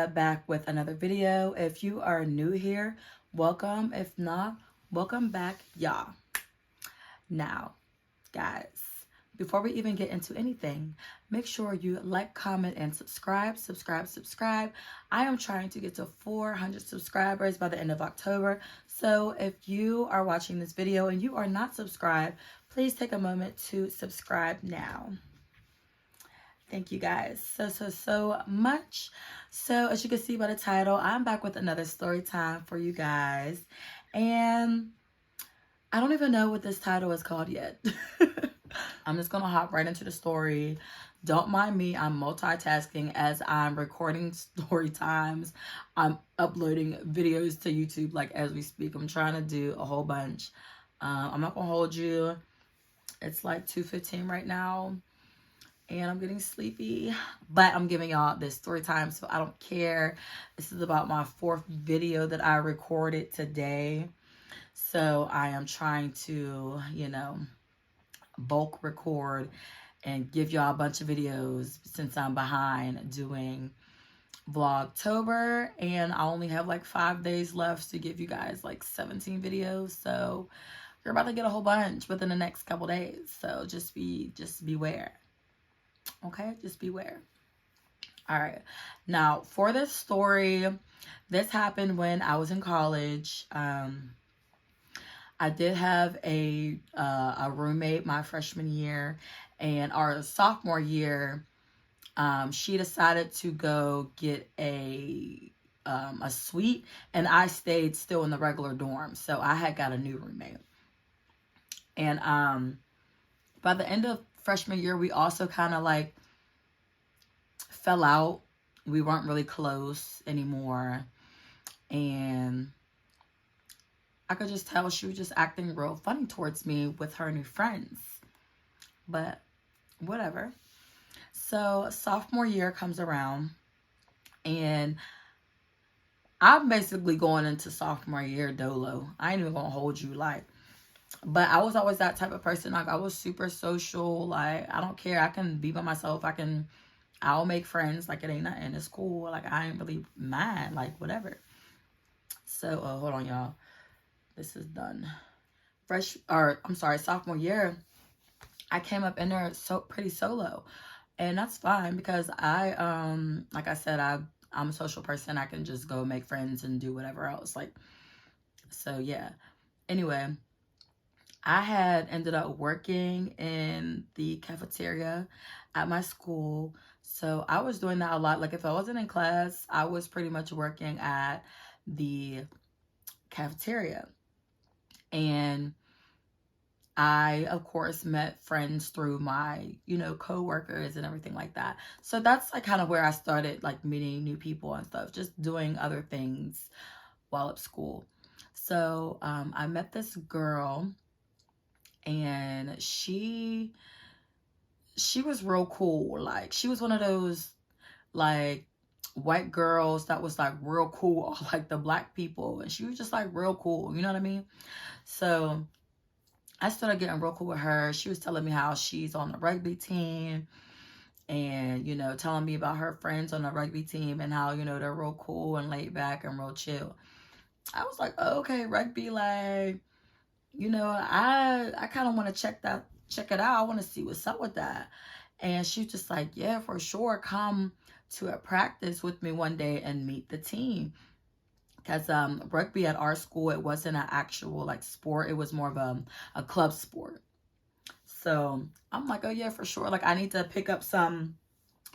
Cafeteria back with another video. If you are new here, welcome. If not, welcome back, y'all. Now, guys, before we even get into anything, make sure you like, comment, and subscribe. I am trying to get to 400 subscribers by the end of October. So if you are watching this video and you are not subscribed, please take a moment to subscribe now. Thank you guys so much. So as you can see by the title, I'm back with another story time for you guys. And I don't even know what this title is called yet. I'm just going to hop right into the story. Don't mind me. I'm multitasking as I'm recording story times. I'm uploading videos to YouTube like as we speak. I'm trying to do a whole bunch. I'm not going to hold you. It's like 2:15 right now. And I'm getting sleepy, but I'm giving y'all this story time, so I don't care. This is about my 4th video that I recorded today. So I am trying to, bulk record and give y'all a bunch of videos since I'm behind doing Vlogtober. And I only have like 5 days left to give you guys like 17 videos. So you're about to get a whole bunch within the next couple days. So just beware. Okay, just beware. All right, now for this story, this happened when I was in college. I did have a roommate my freshman year, and our sophomore year, she decided to go get a suite, and I stayed still in the regular dorm. So I had got a new roommate, and by the end of freshman year, we also kind of like fell out. We weren't really close anymore. And I could just tell she was just acting real funny towards me with her new friends. But whatever. So sophomore year comes around, and I'm basically going into sophomore year dolo. I ain't even gonna hold you like. But I was always that type of person. Like, I was super social. Like, I don't care. I can be by myself. I'll make friends. Like, it ain't nothing. It's cool. Like, I ain't really mad. Like, whatever. So, hold on, y'all. This is done. Sophomore year, I came up in there pretty solo. And that's fine because like I said, I'm a social person. I can just go make friends and do whatever else. Like, so, yeah. Anyway, I had ended up working in the cafeteria at my school. So I was doing that a lot. Like, if I wasn't in class, I was pretty much working at the cafeteria. And I, of course, met friends through my, co-workers and everything like that. So that's like kind of where I started like meeting new people and stuff, just doing other things while at school. So I met this girl, and she was real cool. Like, she was one of those like white girls that was like real cool, like the black people, and she was just like real cool, you know what I mean? So I started getting real cool with her. She was telling me how she's on the rugby team, and telling me about her friends on the rugby team and how they're real cool and laid back and real chill. I was like, oh, okay, rugby, like, I kind of want to check it out. I want to see what's up with that. And she's just like, yeah, for sure. Come to a practice with me one day and meet the team. Because rugby at our school, it wasn't an actual like sport. It was more of a club sport. So I'm like, oh yeah, for sure. Like, I need to pick up some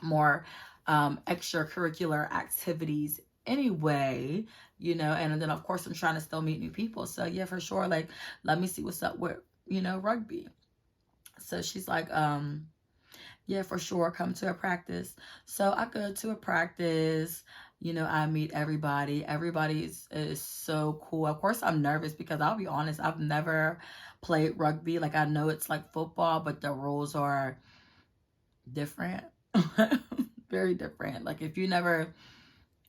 more extracurricular activities anyway, and then of course I'm trying to still meet new people. So yeah, for sure, like, let me see what's up with rugby. So she's like, yeah, for sure, come to a practice. So I go to a practice, I meet everybody. Everybody is so cool. Of course I'm nervous because I'll be honest, I've never played rugby. Like, I know it's like football, but the rules are different. Very different. Like, if you never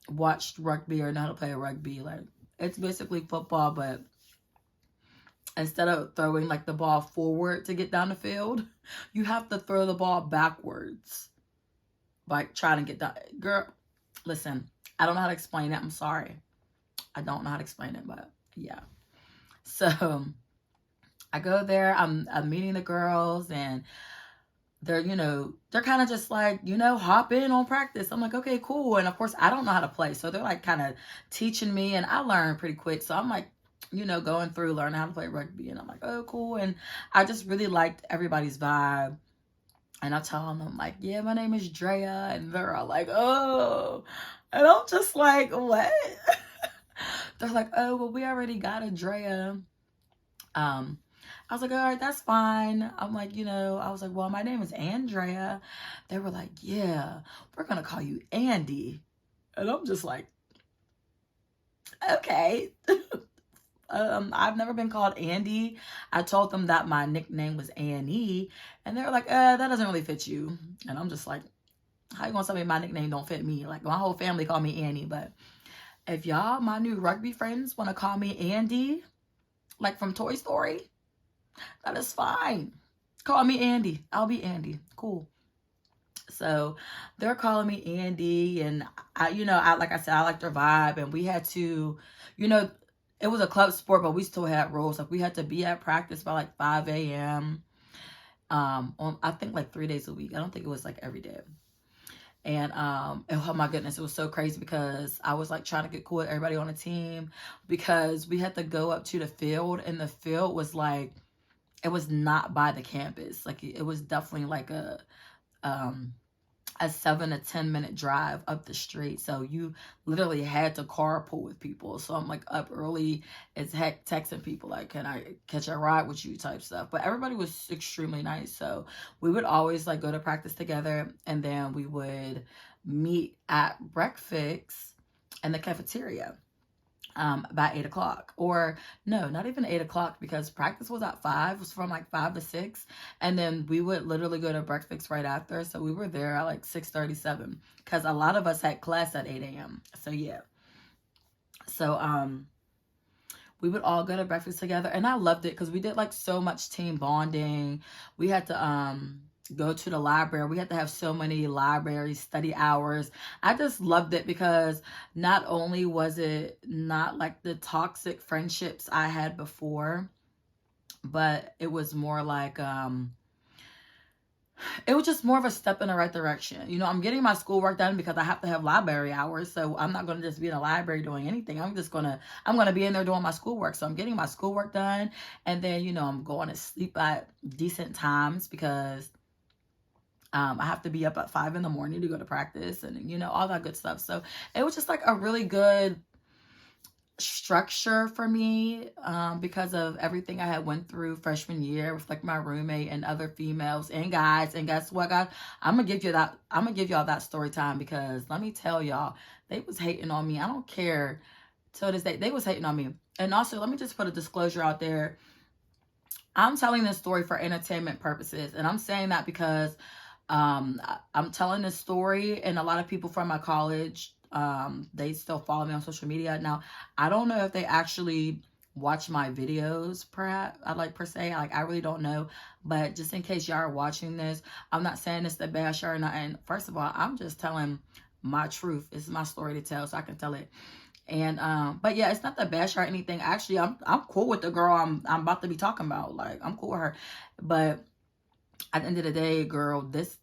watched rugby or know how to play rugby, like, it's basically football, but instead of throwing like the ball forward to get down the field, you have to throw the ball backwards, like trying to get down. Girl, listen, I don't know how to explain it. I'm sorry. I don't know how to explain it, but yeah. So I go there, I'm meeting the girls, and they're, they're kind of just like, hop in on practice. I'm like, okay, cool. And of course, I don't know how to play. So they're like kind of teaching me, and I learned pretty quick. So I'm like, going through learning how to play rugby. And I'm like, oh, cool. And I just really liked everybody's vibe. And I tell them, like, yeah, my name is Drea. And they're all like, oh. And I'm just like, what? They're like, oh, well, we already got a Drea. I was like, all right, that's fine. I'm like, I was like, well, my name is Andrea. They were like, yeah, we're going to call you Andy. And I'm just like, okay. I've never been called Andy. I told them that my nickname was Annie. And they were like, that doesn't really fit you. And I'm just like, how you going to tell me my nickname don't fit me? Like, my whole family call me Annie. But if y'all, my new rugby friends, want to call me Andy, like from Toy Story, that is fine. Call me Andy. I'll be Andy. Cool. So they're calling me Andy, and I like I said, I like their vibe, and we had to, it was a club sport, but we still had rules. Like, we had to be at practice by like 5 a.m. On, I think, like 3 days a week. I don't think it was like every day. And oh my goodness, it was so crazy because I was like trying to get cool with everybody on the team, because we had to go up to the field, and the field was like, it was not by the campus. Like, it was definitely like a 7 to 10 minute drive up the street. So you literally had to carpool with people. So I'm like up early as heck texting people like, can I catch a ride with you type stuff. But everybody was extremely nice. So we would always like go to practice together, and then we would meet at breakfast in the cafeteria. By 8 o'clock, or no, not even 8 o'clock, because practice was at 5. It was from like 5 to 6, and then we would literally go to breakfast right after. So we were there at like 6:37, because a lot of us had class at 8 a.m. So yeah, so we would all go to breakfast together, and I loved it because we did like so much team bonding. We had to go to the library. We had to have so many library study hours. I just loved it because not only was it not like the toxic friendships I had before, but it was more like it was just more of a step in the right direction. I'm getting my schoolwork done because I have to have library hours. So I'm not going to just be in the library doing anything. I'm going to be in there doing my schoolwork. So I'm getting my schoolwork done. And then, I'm going to sleep at decent times because I have to be up at 5 in the morning to go to practice, and, all that good stuff. So it was just like a really good structure for me, because of everything I had went through freshman year with like my roommate and other females and guys. And guess what, guys? I'm gonna give y'all that story time, because let me tell y'all, they was hating on me. I don't care till this day. They was hating on me. And also, let me just put a disclosure out there. I'm telling this story for entertainment purposes, and I'm saying that because I'm telling this story, and a lot of people from my college, they still follow me on social media. Now, I don't know if they actually watch my videos, perhaps, per se. Like, I really don't know. But just in case y'all are watching this, I'm not saying this to bash or nothing. First of all, I'm just telling my truth. It's my story to tell, so I can tell it. And but yeah, it's not the bash or anything. Actually, I'm cool with the girl I'm about to be talking about. Like, I'm cool with her. But at the end of the day, girl, this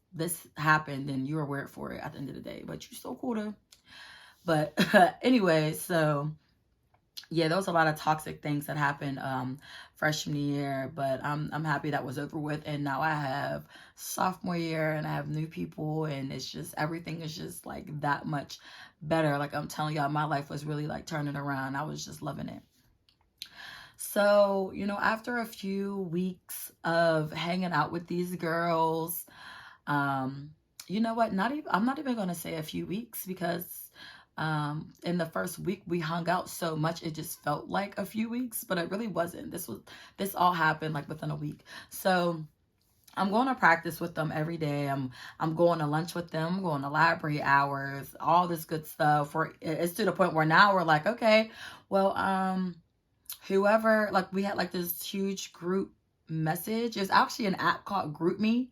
happened, and you were weird for it at the end of the day. But you're so cool to. But anyway, so yeah, there was a lot of toxic things that happened freshman year. But I'm happy that was over with, and now I have sophomore year, and I have new people, and it's just, everything is just like that much better. Like, I'm telling y'all, my life was really like turning around. I was just loving it. So, after a few weeks of hanging out with these girls, you know what? I'm not even going to say a few weeks, because in the first week we hung out so much, it just felt like a few weeks, but it really wasn't. This all happened like within a week. So I'm going to practice with them every day. I'm going to lunch with them, going to library hours, all this good stuff. It's to the point where now we're like, okay, well, whoever, like, we had like this huge group message. It's actually an app called GroupMe.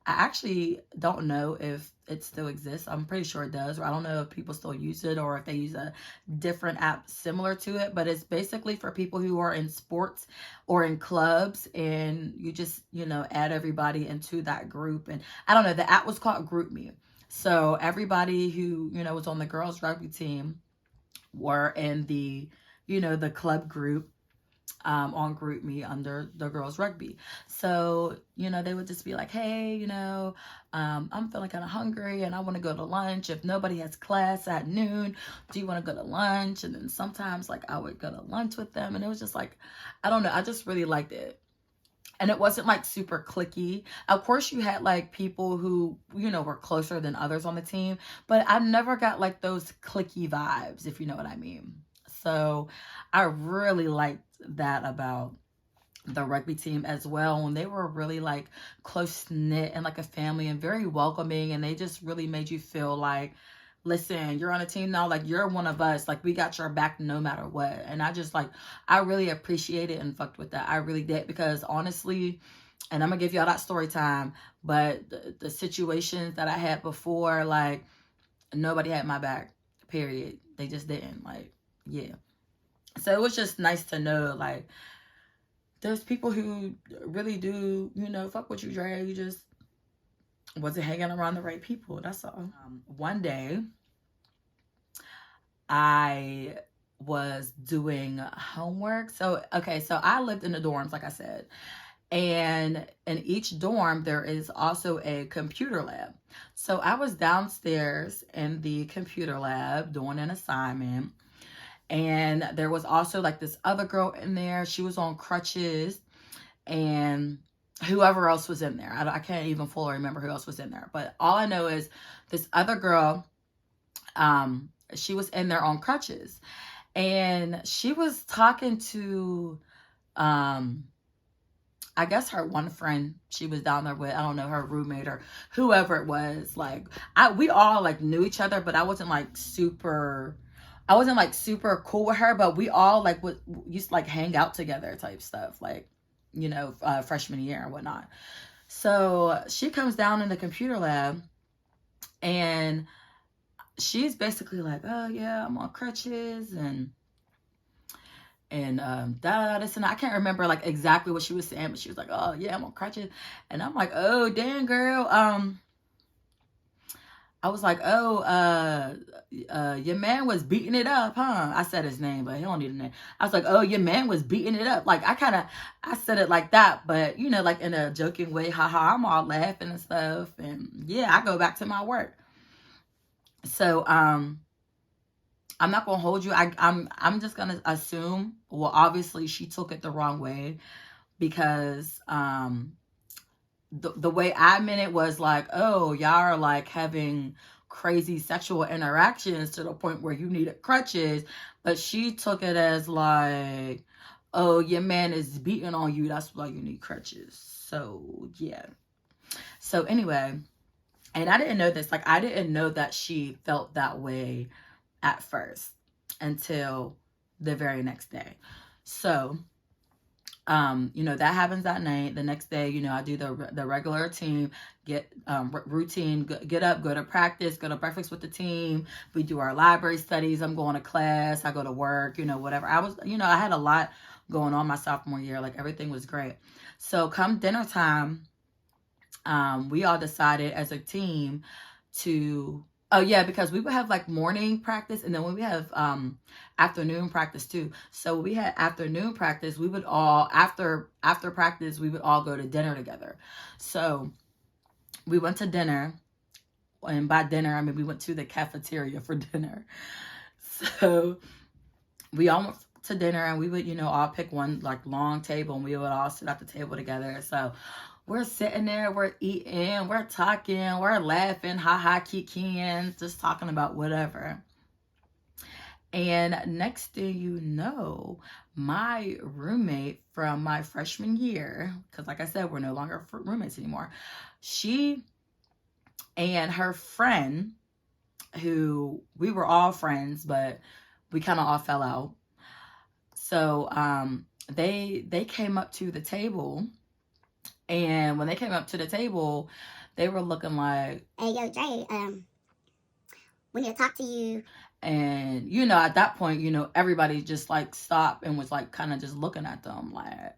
I actually don't know if it still exists. I'm pretty sure it does. Or I don't know if people still use it or if they use a different app similar to it. But it's basically for people who are in sports or in clubs, and you just, add everybody into that group. And I don't know, the app was called GroupMe. So everybody who, was on the girls rugby team were in the club group on GroupMe under the girls rugby. So, they would just be like, hey, I'm feeling kind of hungry and I want to go to lunch. If nobody has class at noon, do you want to go to lunch? And then sometimes like I would go to lunch with them, and it was just like, I don't know, I just really liked it. And it wasn't like super cliquey. Of course, you had like people who, were closer than others on the team, but I never got like those cliquey vibes, if you know what I mean. So I really liked that about the rugby team as well. And they were really like close knit and like a family and very welcoming. And they just really made you feel like, listen, you're on a team now, like you're one of us, like we got your back no matter what. And I just like, I really appreciated and fucked with that. I really did, because honestly, and I'm gonna give y'all that story time, but the situations that I had before, like nobody had my back, period. They just didn't, like, yeah. So it was just nice to know, like, there's people who really do, fuck with you, Dre. You just wasn't hanging around the right people. That's all. One day, I was doing homework. So I lived in the dorms, like I said. And in each dorm, there is also a computer lab. So I was downstairs in the computer lab doing an assignment. And there was also like this other girl in there. She was on crutches, and whoever else was in there. I can't even fully remember who else was in there. But all I know is this other girl, she was in there on crutches. And she was talking to, I guess her one friend she was down there with. I don't know, her roommate or whoever it was. Like, we all like knew each other, but I wasn't like super cool with her, but we all like used to like hang out together type stuff, like, freshman year and whatnot. So she comes down in the computer lab, and she's basically like, oh yeah, I'm on crutches and this and that. I can't remember like exactly what she was saying, but she was like, oh yeah, I'm on crutches. And I'm like, oh damn girl, I was like, oh, your man was beating it up, huh? I said his name, but he don't need a name. I was like, oh, your man was beating it up. Like, I said it like that, but, like in a joking way, haha, I'm all laughing and stuff. And yeah, I go back to my work. So, I'm not going to hold you. I'm just going to assume, well, obviously she took it the wrong way, because, the way I meant it was like, oh, y'all are like having crazy sexual interactions to the point where you needed crutches. But she took it as like, oh, your man is beating on you, that's why you need crutches. So yeah. So anyway, and I didn't know this. Like, I didn't know that she felt that way at first until the very next day. So that happens that night. The next day, I do the regular routine, routine, get up, go to practice, go to breakfast with the team. We do our library studies. I'm going to class. I go to work, whatever. I was, I had a lot going on my sophomore year. Like, everything was great. So come dinner time, we all decided as a team to, oh yeah, because we would have like morning practice, and then when we have afternoon practice too. So we had afternoon practice, we would all, after practice, we would all go to dinner together. So we went to dinner, and by dinner, I mean we went to the cafeteria for dinner. So we all went to dinner, and we would, all pick one like long table, and we would all sit at the table together. So we're sitting there, we're eating, we're talking, we're laughing, ha-ha, kikiing, just talking about whatever. And next thing you know, my roommate from my freshman year, because like I said, we're no longer roommates anymore, she and her friend, who we were all friends, but we kind of all fell out. So they came up to the table. And when they came up to the table, They were looking like, hey, yo, Dre, we need to talk to you. And, you know, at that point, you know, everybody just like stopped and was like kind of just looking at them like,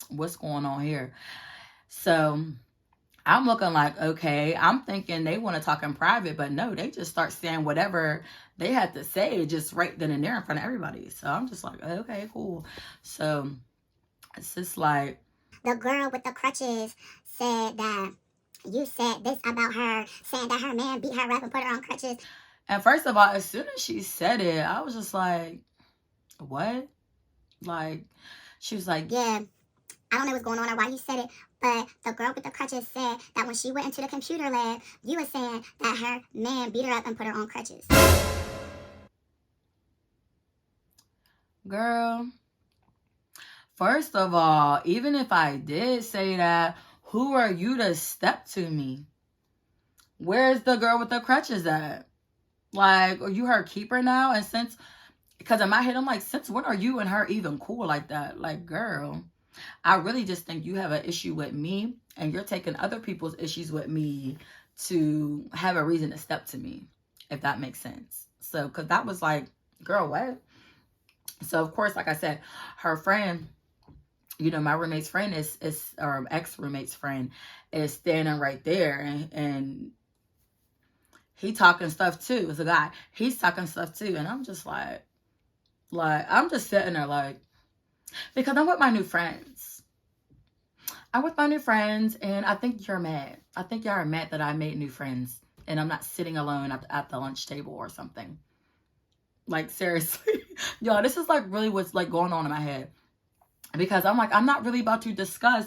what's going on here? So I'm looking like, okay, I'm thinking they want to talk in private, but no, they just start saying whatever they had to say just right then and there in front of everybody. So I'm just like, okay, cool. So it's just like, the girl with the crutches said that you said this about her, saying that her man beat her up and put her on crutches. And first of all, as soon as she said it, I was just like, what? Like, she was like, yeah, I don't know what's going on or why you said it, but the girl with the crutches said that when she went into the computer lab, you were saying that her man beat her up and put her on crutches. Girl, first of all, even if I did say that, who are you to step to me? Where's the girl with the crutches at? Like, are you her keeper now? And since, because in my head, I'm like, since when are you and her even cool like that? Like, girl, I really just think you have an issue with me and you're taking other people's issues with me to have a reason to step to me, if that makes sense. So, because that was like, girl, what? So, of course, like I said, her friend, you know, my roommate's friend is or ex-roommate's friend is standing right there, and he talking stuff too. It's a guy. He's talking stuff too. And I'm just like, I'm just sitting there like, because I'm with my new friends. I'm with my new friends, and I think you're mad. I think y'all are mad that I made new friends, and I'm not sitting alone at the lunch table or something. Like, seriously. Y'all, this is like really what's like going on in my head. Because I'm like, I'm not really about to discuss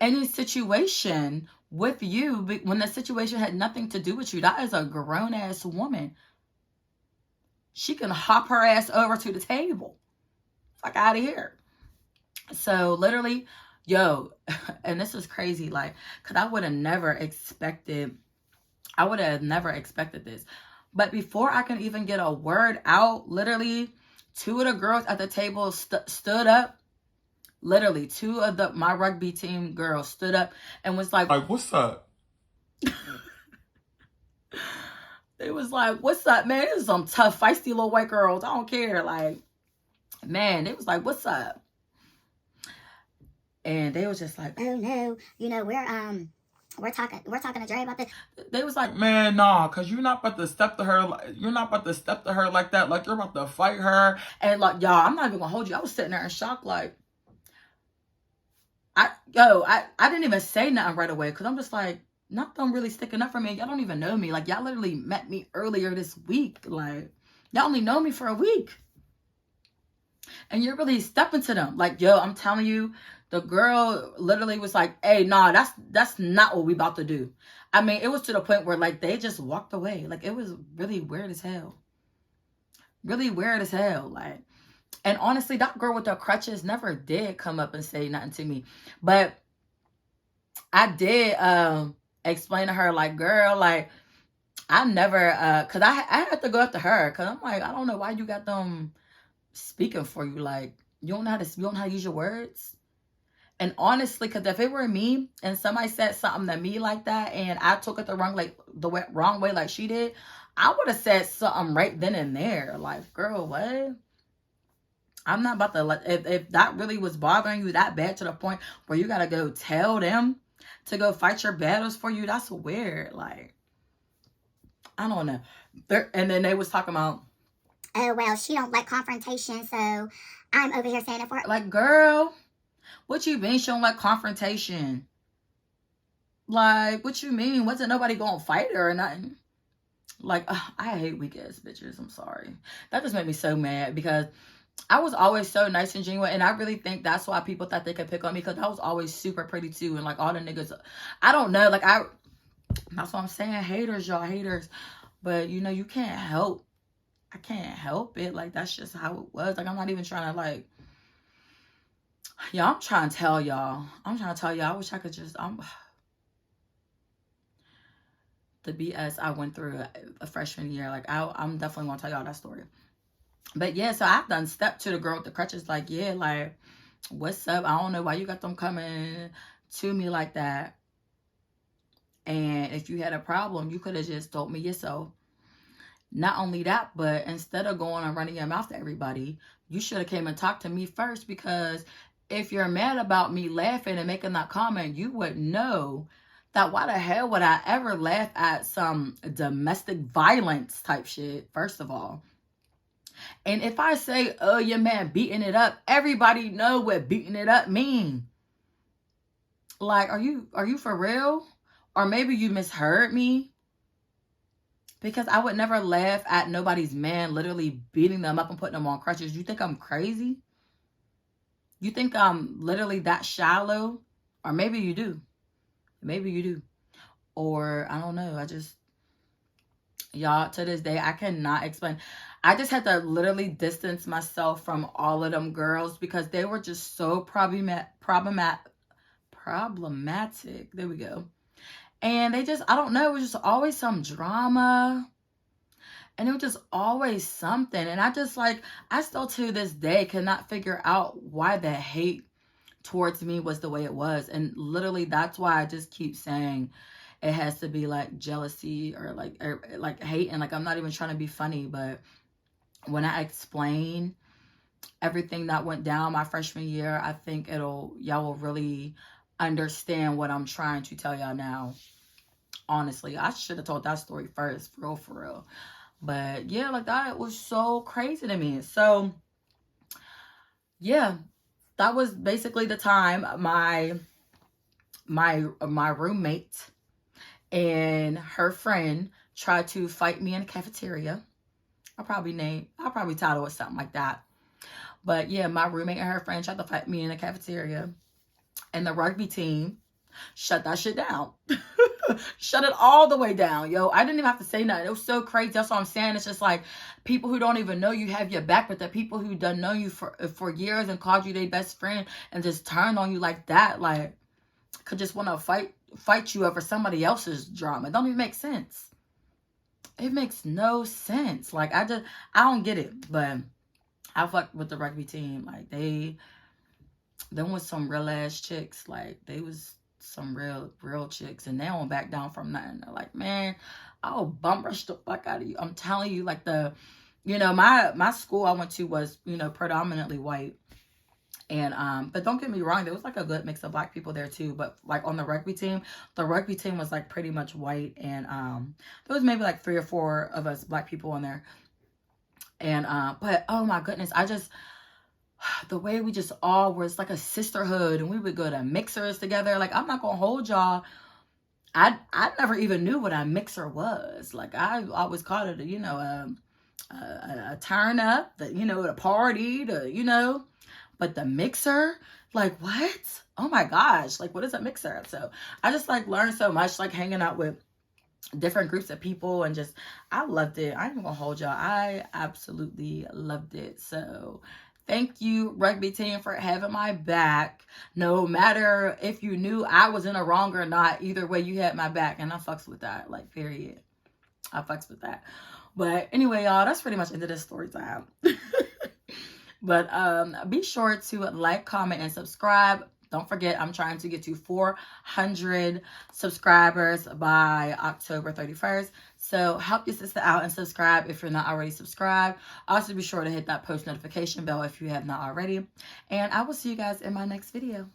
any situation with you when the situation had nothing to do with you. That is a grown-ass woman. She can hop her ass over to the table. Fuck out of here. So literally, yo, and this is crazy, like, because I would have never expected this. But before I can even get a word out, literally, two of the girls at the table stood up. Literally, two of my rugby team girls stood up and was like, what's up? They was like, what's up, man? This is some tough, feisty little white girls. I don't care. Like, man, they was like, what's up? And they was just like, oh no, you know, we're talking to Dre about this. They was like, man, nah, cause you're not about to step to her. You're not about to step to her like that. Like, you're about to fight her. And like, y'all, I'm not even gonna hold you. I was sitting there in shock, like, I didn't even say nothing right away, because I'm just like, nothing really sticking up for me. Y'all don't even know me. Like, y'all literally met me earlier this week. Like, y'all only know me for a week. And you're really stepping to them. Like, yo, I'm telling you, the girl literally was like, hey, nah, that's not what we about to do. I mean, it was to the point where, like, they just walked away. Like, it was really weird as hell. Really weird as hell. Like, and honestly, that girl with the crutches never did come up and say nothing to me. But I did explain to her, like, girl, like, I never, because I had to go up to her, because I'm like, I don't know why you got them speaking for you. Like, you don't know how to use your words. And honestly, because if it were me and somebody said something to me like that and I took it the wrong way like she did, I would have said something right then and there. Like, girl, what? I'm not about to let, if that really was bothering you that bad to the point where you got to go tell them to go fight your battles for you, that's weird. Like, I don't know. And then they was talking about, oh, well, she don't like confrontation, so I'm over here saying it for her. Like, girl, what you mean she don't like confrontation? Like, what you mean? Wasn't nobody gonna fight her or nothing? Like, I hate weak ass bitches. I'm sorry. That just made me so mad, because I was always so nice and genuine, and I really think that's why people thought they could pick on me, because I was always super pretty too, and like all the niggas, I don't know, like that's what I'm saying, haters, y'all, haters, but you know, you can't help, I can't help it, like that's just how it was. Like, I'm not even trying to, like, y'all, I'm trying to tell y'all, I wish I could just, the BS I went through a freshman year, like, I'm definitely gonna tell y'all that story. But yeah, so I've done stepped to the girl with the crutches, like, yeah, like, what's up? I don't know why you got them coming to me like that. And if you had a problem, you could have just told me yourself. Not only that, but instead of going and running your mouth to everybody, you should have came and talked to me first, because if you're mad about me laughing and making that comment, you would know that why the hell would I ever laugh at some domestic violence type shit, first of all. And if I say, oh, your man beating it up, everybody know what beating it up mean. Like, are you for real? Or maybe you misheard me. Because I would never laugh at nobody's man literally beating them up and putting them on crutches. You think I'm crazy? You think I'm literally that shallow? Or maybe you do. Maybe you do. Or I don't know. Y'all, to this day, I cannot explain. I just had to literally distance myself from all of them girls because they were just so problematic. There we go. And they just, I don't know, it was just always some drama. And it was just always something. And I just like, I still to this day cannot figure out why the hate towards me was the way it was. And literally that's why I just keep saying it has to be like jealousy or like hate. And like, I'm not even trying to be funny, but when I explain everything that went down my freshman year, I think y'all will really understand what I'm trying to tell y'all now. Honestly, I should have told that story first, for real. But yeah, like that was so crazy to me. So yeah, that was basically the time my roommate and her friend tried to fight me in the cafeteria. I'll probably title it something like that. But yeah, my roommate and her friend tried to fight me in the cafeteria. And the rugby team shut that shit down. Shut it all the way down, yo. I didn't even have to say nothing. It was so crazy. That's what I'm saying. It's just like people who don't even know you have your back, but the people who done know you for years and called you their best friend and just turned on you like that, like could just want to fight you over somebody else's drama. It don't even make sense. It makes no sense. Like I don't get it. But I fucked with the rugby team. Like them was some real ass chicks. Like they was some real chicks, and they don't back down from nothing. They're like, man, I'll bum rush the fuck out of you. I'm telling you, like my school I went to was, predominantly white. And but don't get me wrong, there was like a good mix of black people there too. But like on the rugby team was like pretty much white, and there was maybe like 3 or 4 of us black people in there. And but oh my goodness, the way we just all was like a sisterhood, and we would go to mixers together. Like I'm not gonna hold y'all, I never even knew what a mixer was. Like I always called it a turn up, a party, but the mixer, like what? Oh my gosh, like what is a mixer? So I just like learned so much, like hanging out with different groups of people, and just I loved it. I ain't even gonna hold y'all, I absolutely loved it. So thank you, rugby team, for having my back. No matter if you knew I was in a wrong or not, either way, you had my back, and I fucks with that. Like, period. I fucks with that. But anyway, y'all, that's pretty much into this story time. But be sure to like, comment, and subscribe. Don't forget, I'm trying to get to 400 subscribers by October 31st. So help your sister out and subscribe if you're not already subscribed. Also, be sure to hit that post notification bell if you have not already. And I will see you guys in my next video.